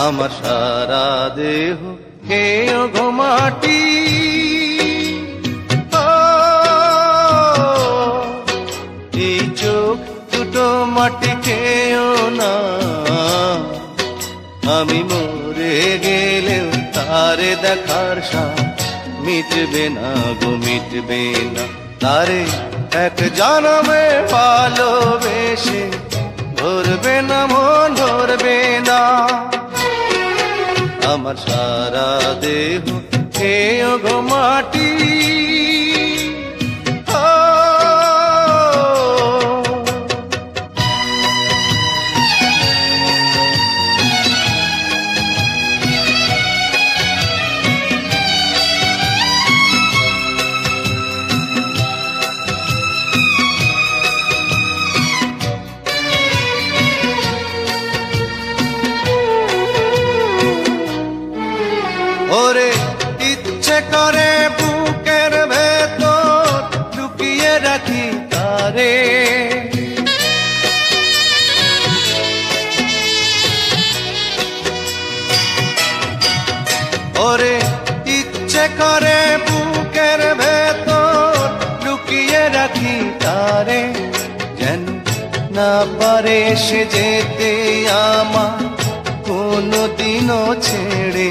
আমার সারা দেহ খেয়ে গো মাটি। এই চোখ দুটো মাটি খেয়েও না, আমি মরে গেলেও তারে দেখার সাথ মিটবে না গো, মিটবে না। তারে এক জনমে ভালোবেসে ধরবে না মন, ধরবে না। আমার সারা দেহ খেয়ে গো মাটি। ওরে ইচ্ছে করে বুকের ভেতর লুকিয়ে রাখি তারে, ওরে ইচ্ছে করে বুকের ভেতর লুকিয়ে রাখি তারে। যেন না পারে সে যেতে আমার কোনদিনও ছেড়ে,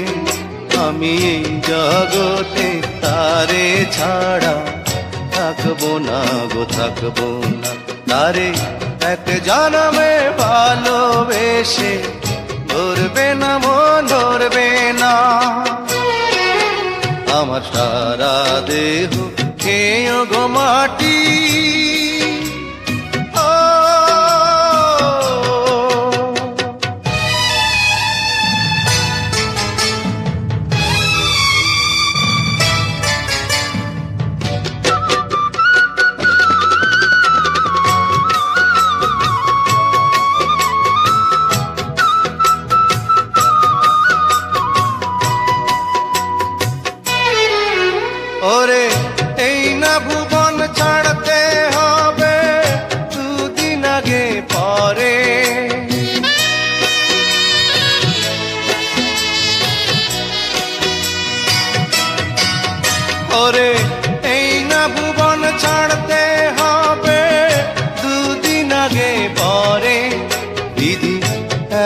আমি এই জগতে তারে ছাড়া থাকবো না গো, থাকবো না। তারে এক জনমে ভালোবেসে ধরবে না মন, ধরবে না। আমার সারা দেহ খেয়ে গো মাটি। ওরে এই না ভুবন ছাড়তে হবে দুদিন আগে পরে, ওরে এই না ভুবন ছাড়তে হবে দুদিন আগে পরে। দিদি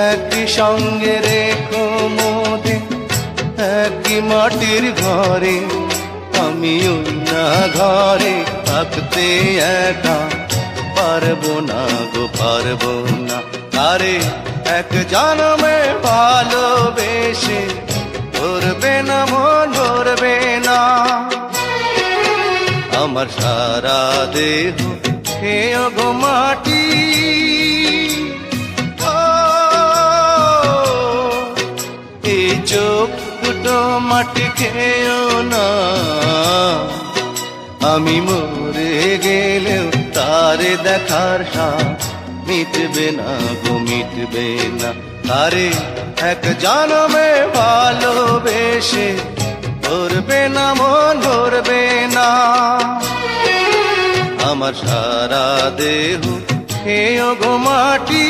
একই সঙ্গে রেখো মোদে একই মাটির ঘরে, আমি ওই না ঘরে থাকতে একা পারবো না গো, পারবো না। তারে এক জনমে ভালোবেসে ধরবে না মন, ধরবে না। আমার সারা দেহ খেয়ে গো মাটি। এই চোখ দুটো মাটি খেয়েও না, আমি মরে গেলেও তারে দেখার সাথ মিটবে না গো, মিটবে না। তারে এক জনমে ভালোবেসে ধরবে না মন, ধরবে না। আমার সারা দেহ খেয়ে গো মাটি।